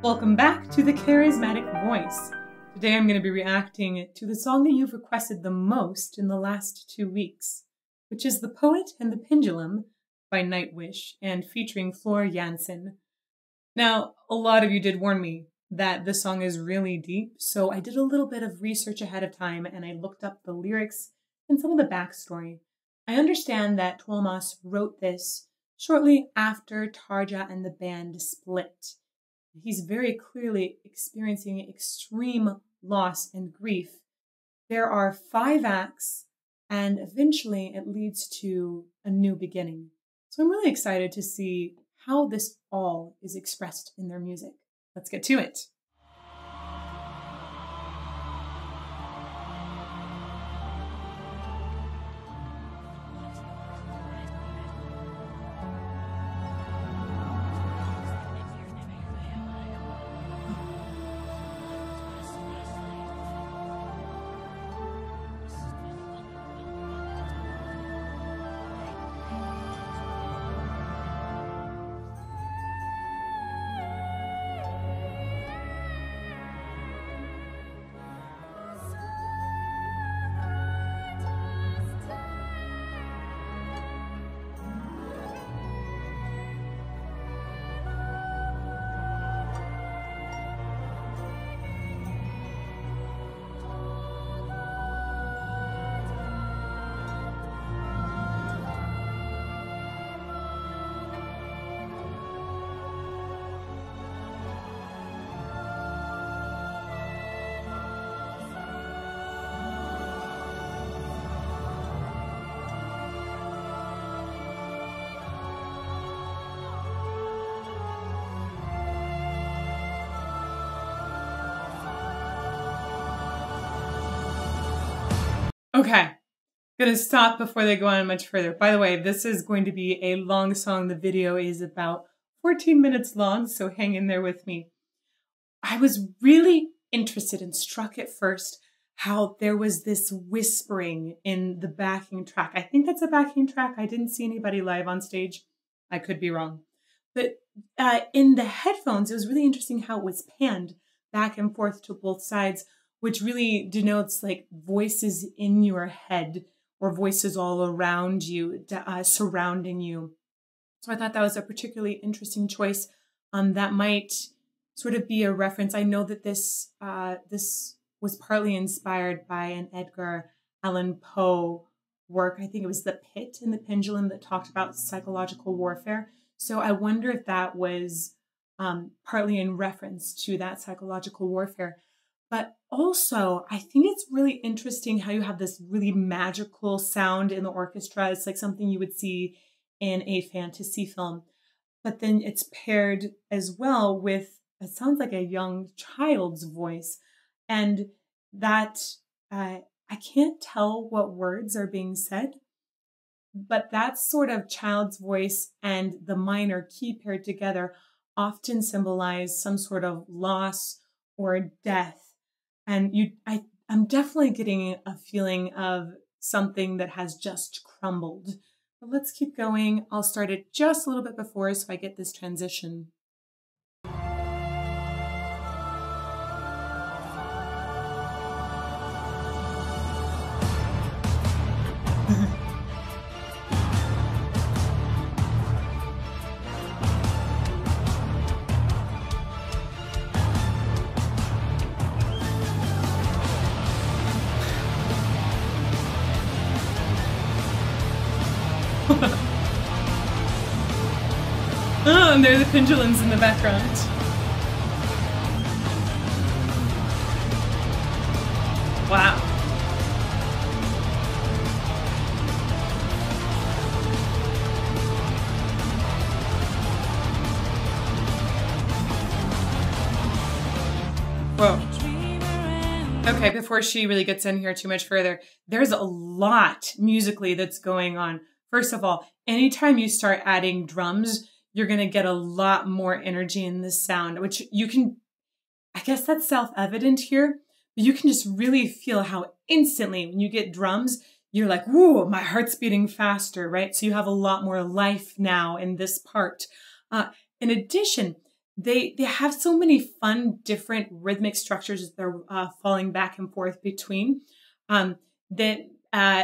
Welcome back to The Charismatic Voice. Today I'm going to be reacting to the song that you've requested the most in the last 2 weeks, which is The Poet and the Pendulum by Nightwish and featuring Floor Jansen. Now, a lot of you did warn me that the song is really deep, so I did a little bit of research ahead of time and I looked up the lyrics and some of the backstory. I understand that Tuomas wrote this shortly after Tarja and the band split. He's very clearly experiencing extreme loss and grief. There are 5 acts, and eventually it leads to a new beginning. So I'm really excited to see how this all is expressed in their music. Let's get to it. Okay, gonna stop before they go on much further. By the way, this is going to be a long song. The video is about 14 minutes long, so hang in there with me. I was really interested and struck at first how there was this whispering in the backing track. I think that's a backing track. I didn't see anybody live on stage. I could be wrong. But in the headphones, it was really interesting how it was panned back and forth to both sides, which really denotes like voices in your head or voices all around you, surrounding you. So I thought that was a particularly interesting choice. That might sort of be a reference. I know that this was partly inspired by an Edgar Allan Poe work. I think it was The Pit and the Pendulum that talked about psychological warfare. So I wonder if that was partly in reference to that psychological warfare. But also, I think it's really interesting how you have this really magical sound in the orchestra. It's like something you would see in a fantasy film. But then it's paired as well with, it sounds like a young child's voice. And that, I can't tell what words are being said, but that sort of child's voice and the minor key paired together often symbolize some sort of loss or death. And I'm definitely getting a feeling of something that has just crumbled. But let's keep going. I'll start it just a little bit before so I get this transition. Oh, and there are the pendulums in the background. Wow. Whoa. Okay, before she really gets in here too much further, there's a lot musically that's going on. First of all, anytime you start adding drums, you're going to get a lot more energy in this sound, which you can, I guess that's self-evident here, but you can just really feel how instantly when you get drums, you're like, whoa, my heart's beating faster, right? So you have a lot more life now in this part. In addition, they have so many fun, different rhythmic structures that they're falling back and forth between. That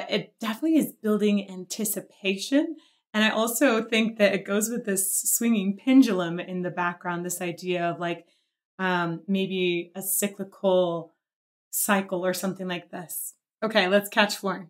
it definitely is building anticipation. And I also think that it goes with this swinging pendulum in the background, this idea of like maybe a cyclical cycle or something like this. Okay, let's catch Floor.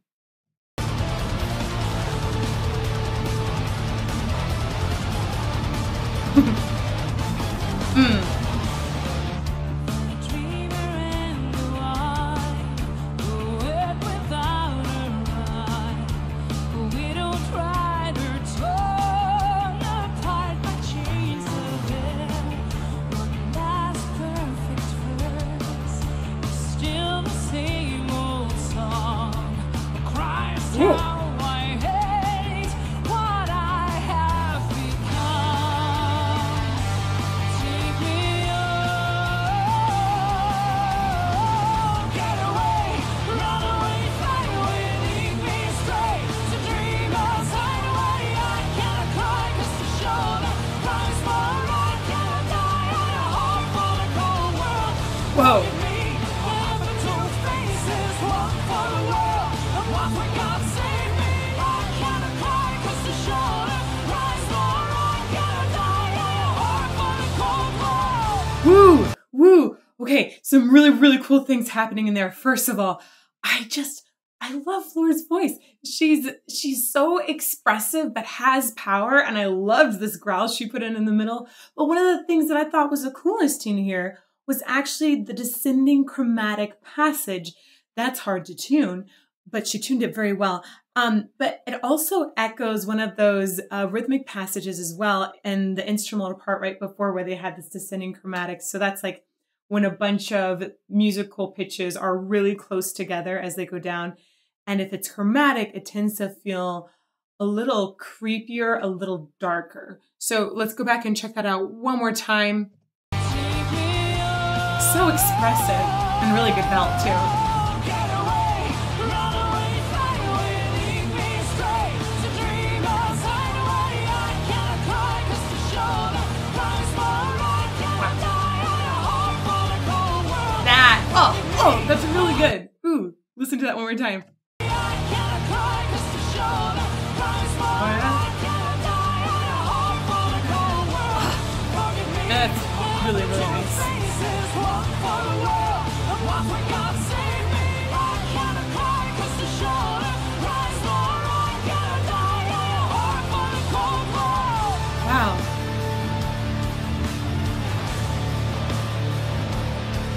Whoa. Woo, woo. Okay, some really, really cool things happening in there. First of all, I love Floor's voice. She's so expressive but has power, and I loved this growl she put in the middle. But one of the things that I thought was the coolest in here was actually the descending chromatic passage. That's hard to tune, but she tuned it very well. But it also echoes one of those rhythmic passages as well in the instrumental part right before where they had this descending chromatic. So that's like when a bunch of musical pitches are really close together as they go down. And if it's chromatic, it tends to feel a little creepier, a little darker. So let's go back and check that out one more time. So expressive and really good belt too. Oh, that's really good. Ooh, listen to that one more time. That's really, really nice. Wow.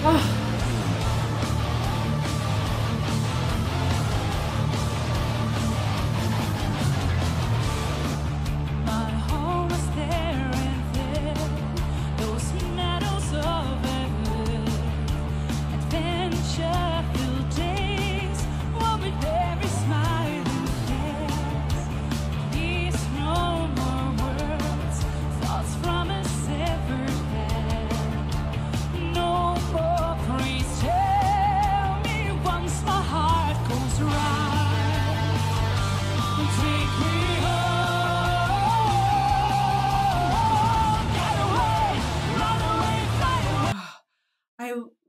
Oh.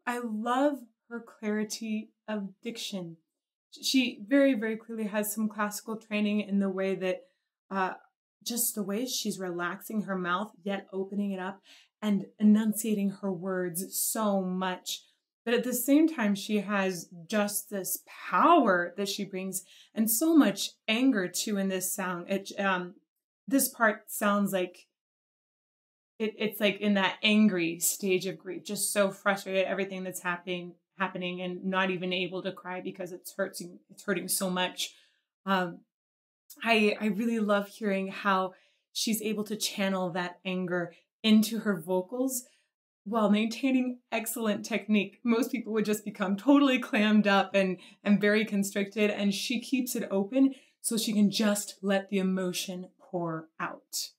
I love her clarity of diction. She very, very clearly has some classical training in the way that, just the way she's relaxing her mouth, yet opening it up and enunciating her words so much. But at the same time, she has just this power that she brings and so much anger too in this sound. This part sounds like it's like in that angry stage of grief, just so frustrated at everything that's happening and not even able to cry because it's hurting so much. I really love hearing how she's able to channel that anger into her vocals while maintaining excellent technique. Most people would just become totally clammed up and very constricted, and she keeps it open so she can just let the emotion pour out.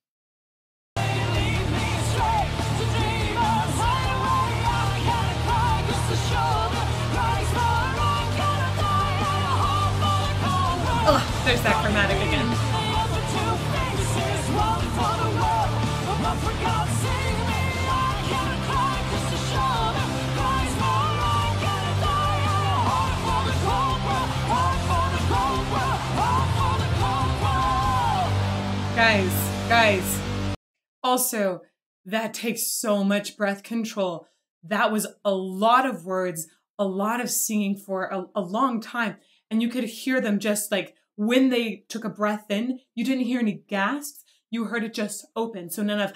Oh, there's that chromatic again. guys. Also, that takes so much breath control. That was a lot of words, a lot of singing for a long time. And you could hear them just like when they took a breath in, you didn't hear any gasps. You heard it just open. So none of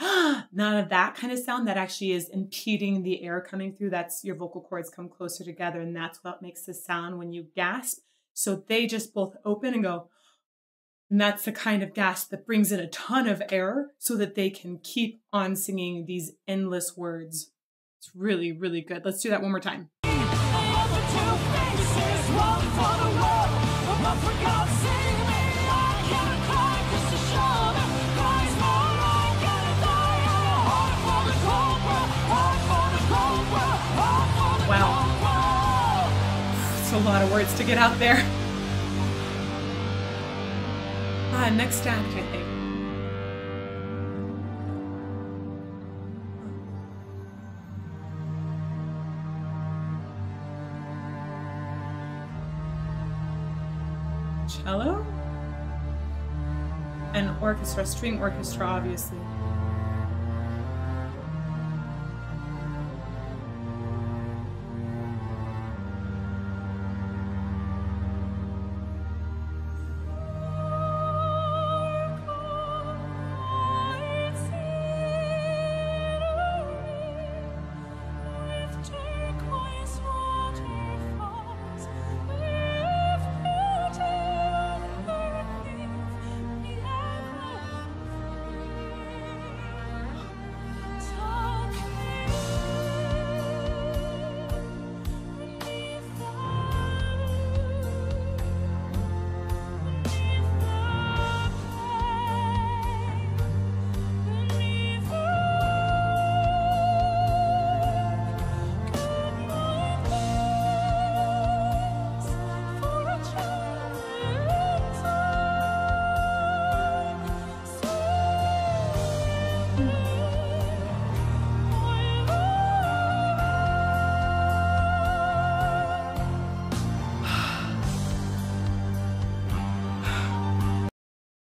that kind of sound that actually is impeding the air coming through. That's your vocal cords come closer together. And that's what makes the sound when you gasp. So they just both open and go. And that's the kind of gasp that brings in a ton of air so that they can keep on singing these endless words. It's really, really good. Let's do that one more time. Wow. It's a lot of words to get out there. Next act, I think. Cello? An orchestra, string orchestra, obviously.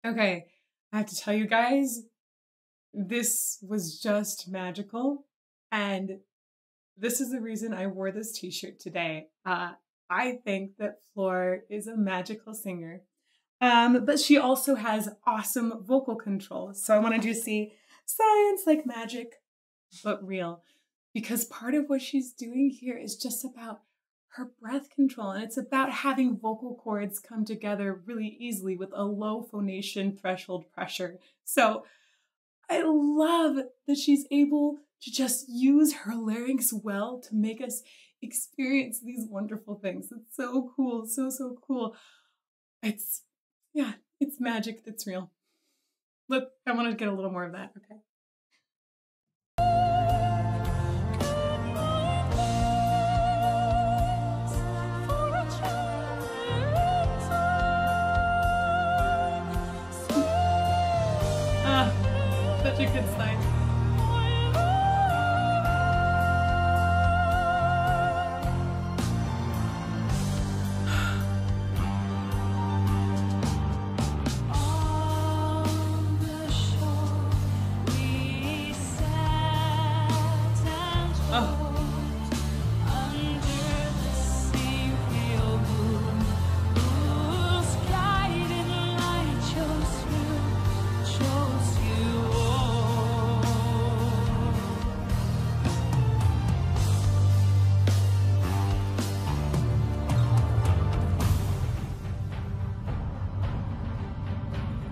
Okay, I have to tell you guys, this was just magical, and this is the reason I wore this t-shirt today. I think that Floor is a magical singer, but she also has awesome vocal control. So I wanted you to see science like magic, but real, because part of what she's doing here is just about her breath control, and it's about having vocal cords come together really easily with a low phonation threshold pressure. So I love that she's able to just use her larynx well to make us experience these wonderful things. It's so cool, so cool. It's magic that's real. Look, I want to get a little more of that, okay? Such a good sign.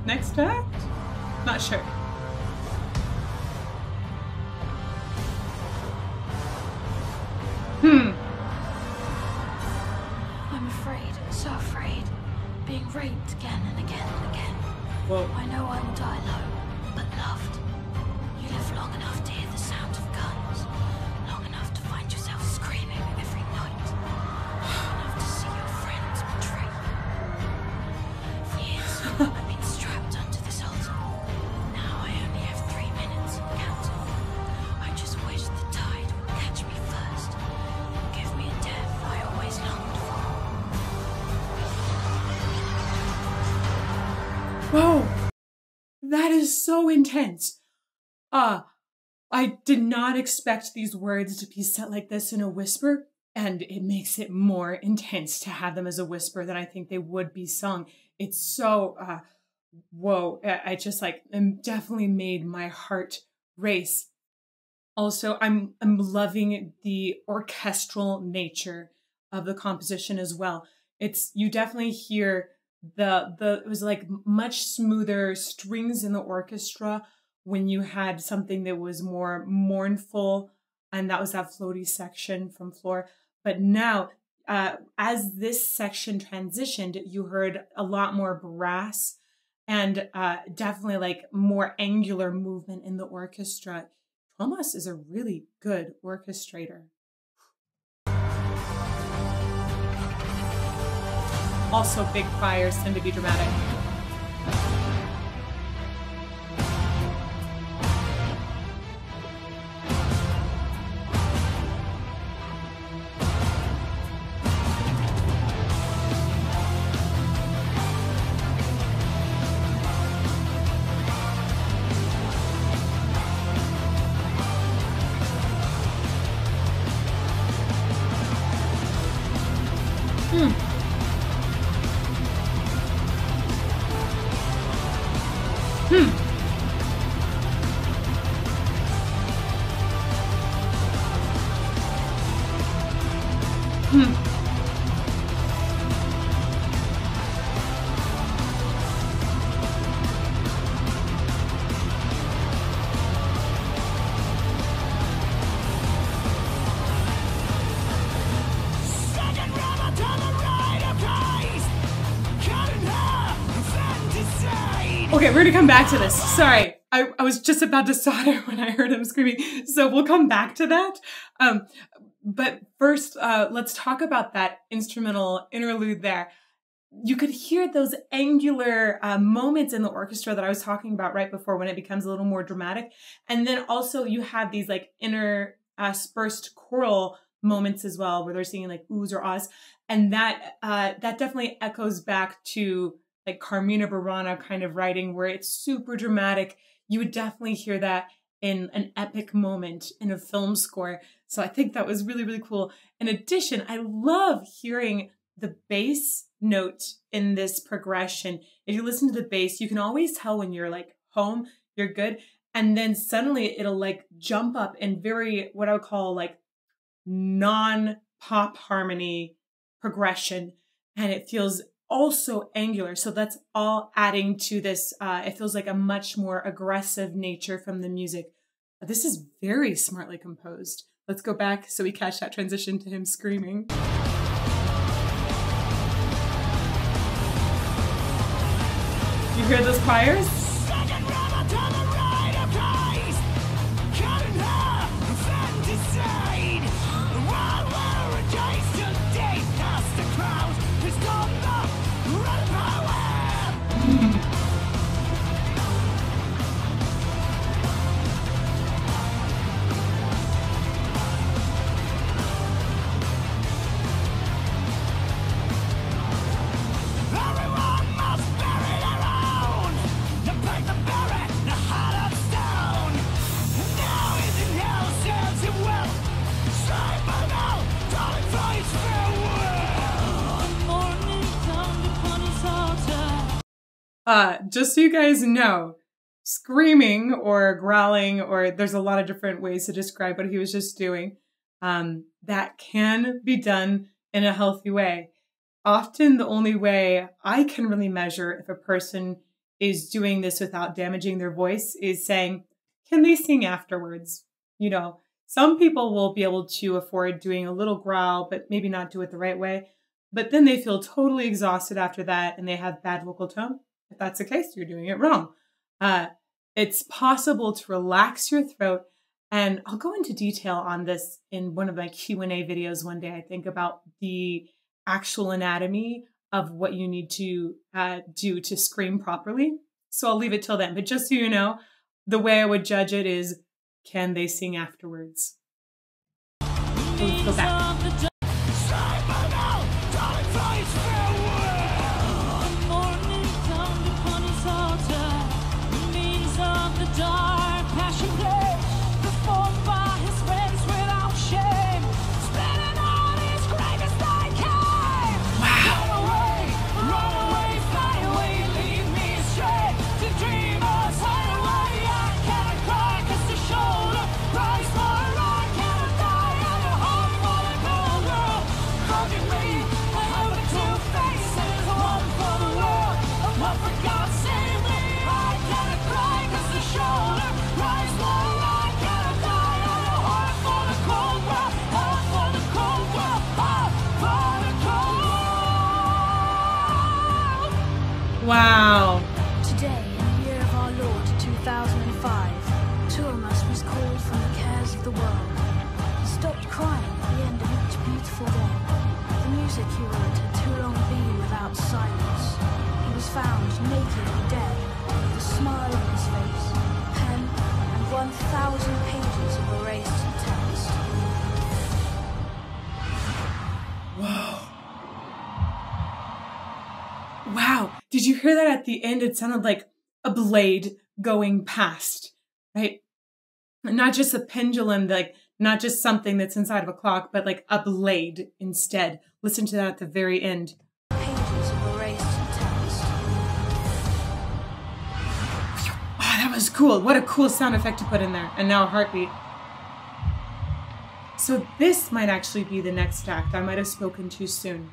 Next act? Not sure. I'm afraid, so afraid. Being raped again and again and again. Whoa. I know I will die low, but loved. You live long enough to hear the sound of guns. Long enough to find yourself screaming every night. Long enough to see your friends betray you. For years, I've been strapped onto this altar. Now I only have 3 minutes counting. I just wish the tide would catch me first and give me a death I always longed for. Whoa! that is so intense. I did not expect these words to be set like this in a whisper, and it makes it more intense to have them as a whisper than I think they would be sung. It's so, whoa, I just like, definitely made my heart race. Also, I'm loving the orchestral nature of the composition as well. You definitely hear it was like much smoother strings in the orchestra when you had something that was more mournful, and that was that floaty section from Floor. But now, as this section transitioned, you heard a lot more brass and definitely like more angular movement in the orchestra. Tuomas is a really good orchestrator. Also, big choirs tend to be dramatic. Okay, we're gonna come back to this. Sorry, I was just about to solder when I heard him screaming, so we'll come back to that. But first, let's talk about that instrumental interlude there. You could hear those angular moments in the orchestra that I was talking about right before, when it becomes a little more dramatic. And then also you have these like interspersed choral moments as well, where they're singing like oohs or ahs. And that definitely echoes back to like Carmina Burana kind of writing, where it's super dramatic. You would definitely hear that in an epic moment in a film score. So I think that was really, really cool. In addition, I love hearing the bass note in this progression. If you listen to the bass, you can always tell when you're like home, you're good. And then suddenly it'll like jump up in very, what I would call like non-pop harmony progression. And it feels also angular. So that's all adding to this. It feels like a much more aggressive nature from the music. This is very smartly composed. Let's go back so we catch that transition to him screaming. You hear those choirs? Just so you guys know, screaming or growling, or there's a lot of different ways to describe what he was just doing, that can be done in a healthy way. Often the only way I can really measure if a person is doing this without damaging their voice is saying, can they sing afterwards? You know, some people will be able to afford doing a little growl, but maybe not do it the right way. But then they feel totally exhausted after that and they have bad vocal tone. If that's the case, you're doing it wrong. It's possible to relax your throat. And I'll go into detail on this in one of my Q&A videos one day, I think, about the actual anatomy of what you need to do to scream properly. So I'll leave it till then. But just so you know, the way I would judge it is, can they sing afterwards? Let's go back. the curate had too long been without silence. He was found naked and dead, with a smile on his face, pen, and 1,000 pages of erased text. Whoa. Wow. Did you hear that at the end? It sounded like a blade going past, right? Not just a pendulum, like not just something that's inside of a clock, but like a blade instead. Listen to that at the very end. Pages of erased text. Oh, that was cool. What a cool sound effect to put in there. And now a heartbeat. So this might actually be the next act. I might have spoken too soon.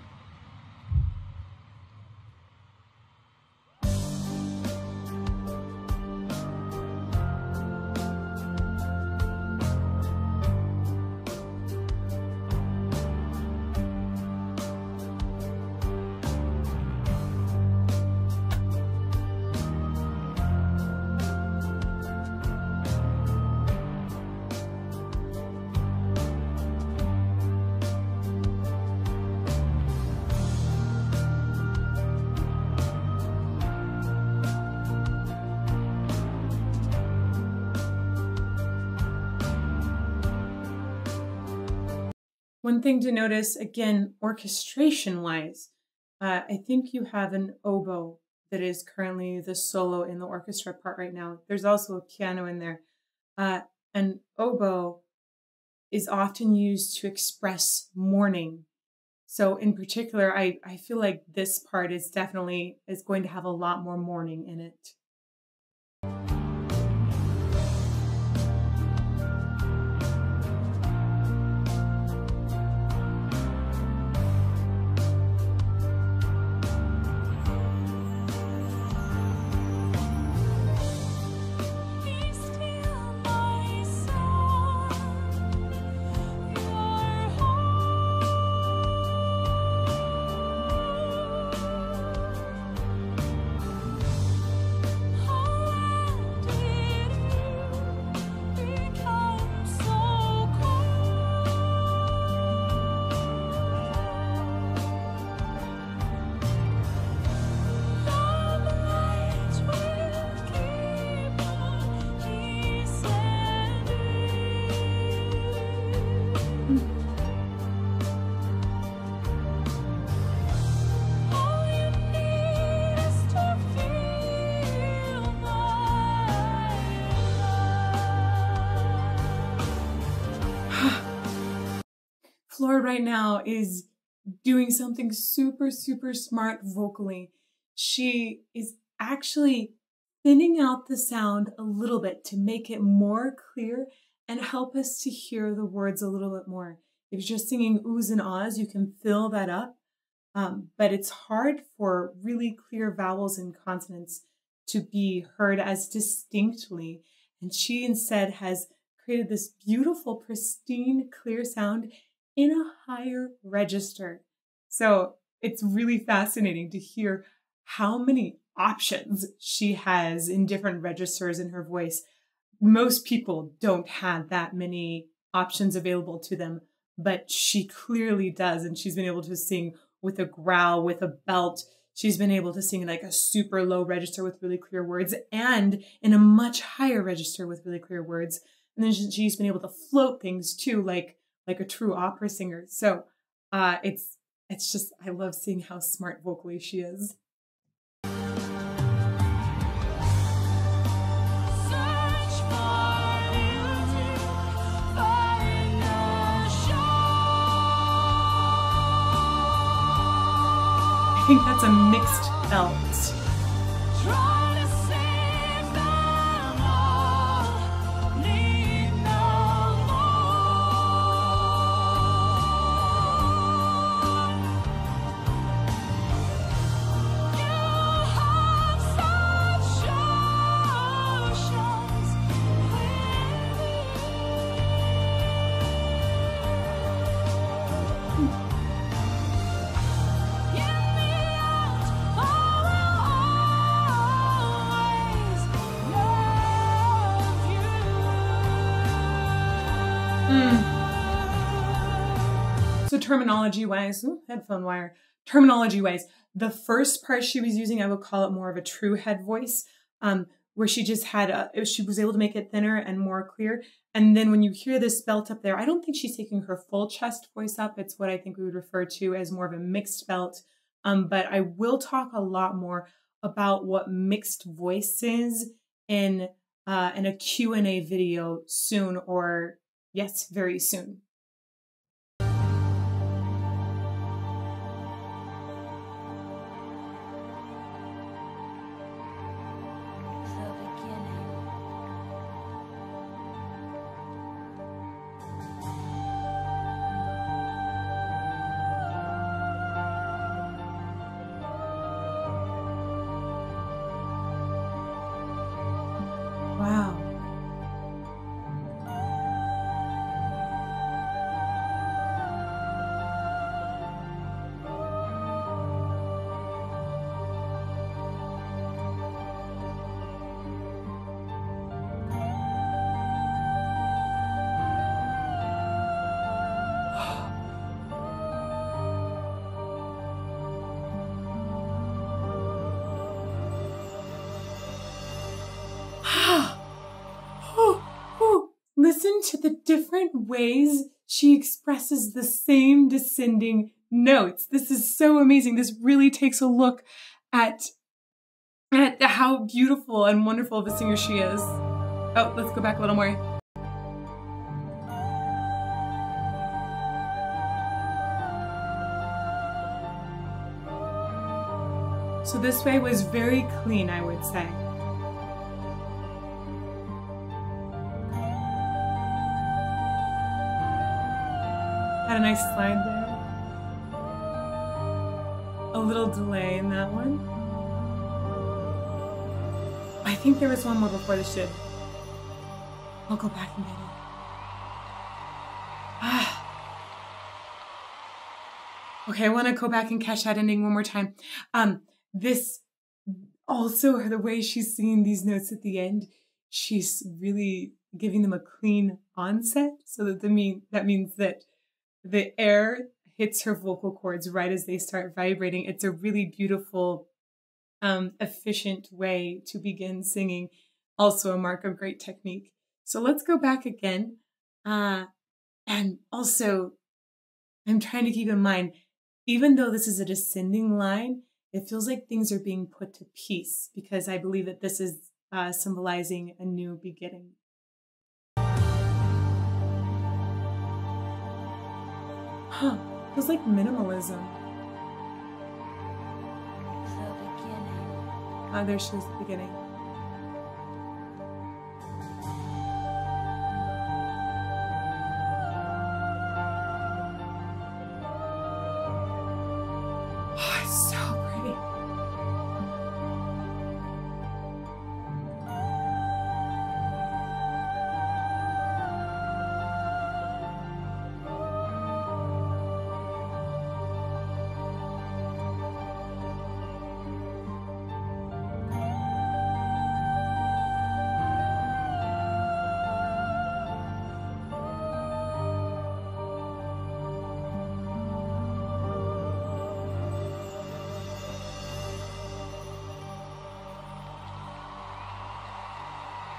One thing to notice, again, orchestration-wise, I think you have an oboe that is currently the solo in the orchestra part right now. There's also a piano in there. An oboe is often used to express mourning. So in particular, I feel like this part is definitely going to have a lot more mourning in it. Floor right now is doing something super, super smart vocally. She is actually thinning out the sound a little bit to make it more clear and help us to hear the words a little bit more. If you're just singing oohs and ahs, you can fill that up, but it's hard for really clear vowels and consonants to be heard as distinctly. And she instead has created this beautiful, pristine, clear sound in a higher register. So it's really fascinating to hear how many options she has in different registers in her voice. Most people don't have that many options available to them, but she clearly does. And she's been able to sing with a growl, with a belt. She's been able to sing like a super low register with really clear words and in a much higher register with really clear words. And then she's been able to float things too, like a true opera singer. So it's just, I love seeing how smart vocally she is. I think that's a mixed belt. So terminology-wise, headphone wire. Terminology-wise, the first part she was using, I would call it more of a true head voice, where she just had she was able to make it thinner and more clear. And then when you hear this belt up there, I don't think she's taking her full chest voice up. It's what I think we would refer to as more of a mixed belt. But I will talk a lot more about what mixed voice is in a Q&A video soon, or yes, very soon. Wow. Listen to the different ways she expresses the same descending notes. This is so amazing. This really takes a look at how beautiful and wonderful of a singer she is. Oh, let's go back a little more. So this way was very clean, I would say. Had a nice slide there. A little delay in that one. I think there was one more before this did. I'll go back and get it. Okay, I want to go back and catch that ending one more time. This also, the way she's singing these notes at the end, she's really giving them a clean onset, so that that means that the air hits her vocal cords right as they start vibrating. It's a really beautiful, efficient way to begin singing. Also a mark of great technique. So let's go back again. And also, I'm trying to keep in mind, even though this is a descending line, it feels like things are being put to peace, because I believe that this is symbolizing a new beginning. Huh, feels like minimalism. The beginning. Ah, there she is, the beginning. Oh, it's so pretty.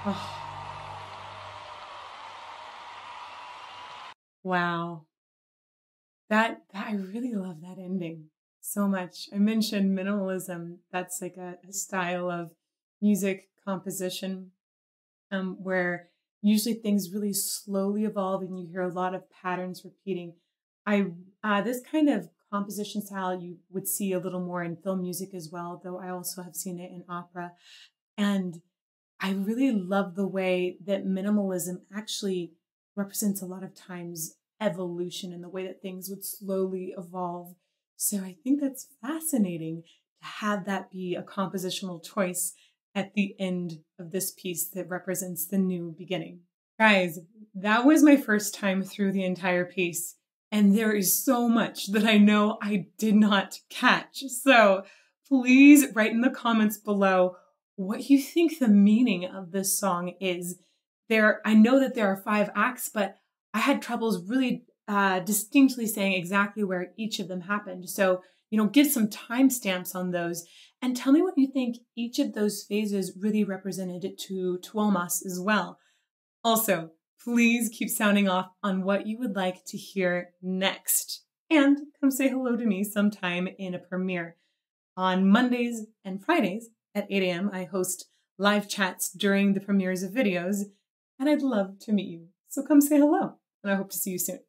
Oh. Wow. I really love that ending so much. I mentioned minimalism. That's like a style of music composition where usually things really slowly evolve and you hear a lot of patterns repeating. This kind of composition style you would see a little more in film music as well, though I also have seen it in opera. And I really love the way that minimalism actually represents a lot of times evolution and the way that things would slowly evolve. So I think that's fascinating to have that be a compositional choice at the end of this piece that represents the new beginning. Guys, that was my first time through the entire piece, and there is so much that I know I did not catch. So please write in the comments below what you think the meaning of this song is. I know that there are 5 acts, but I had troubles really distinctly saying exactly where each of them happened. So, give some timestamps on those and tell me what you think each of those phases really represented to Tuomas as well. Also, please keep sounding off on what you would like to hear next. And come say hello to me sometime in a premiere. On Mondays and Fridays at 8 a.m., I host live chats during the premieres of videos, and I'd love to meet you. So come say hello, and I hope to see you soon.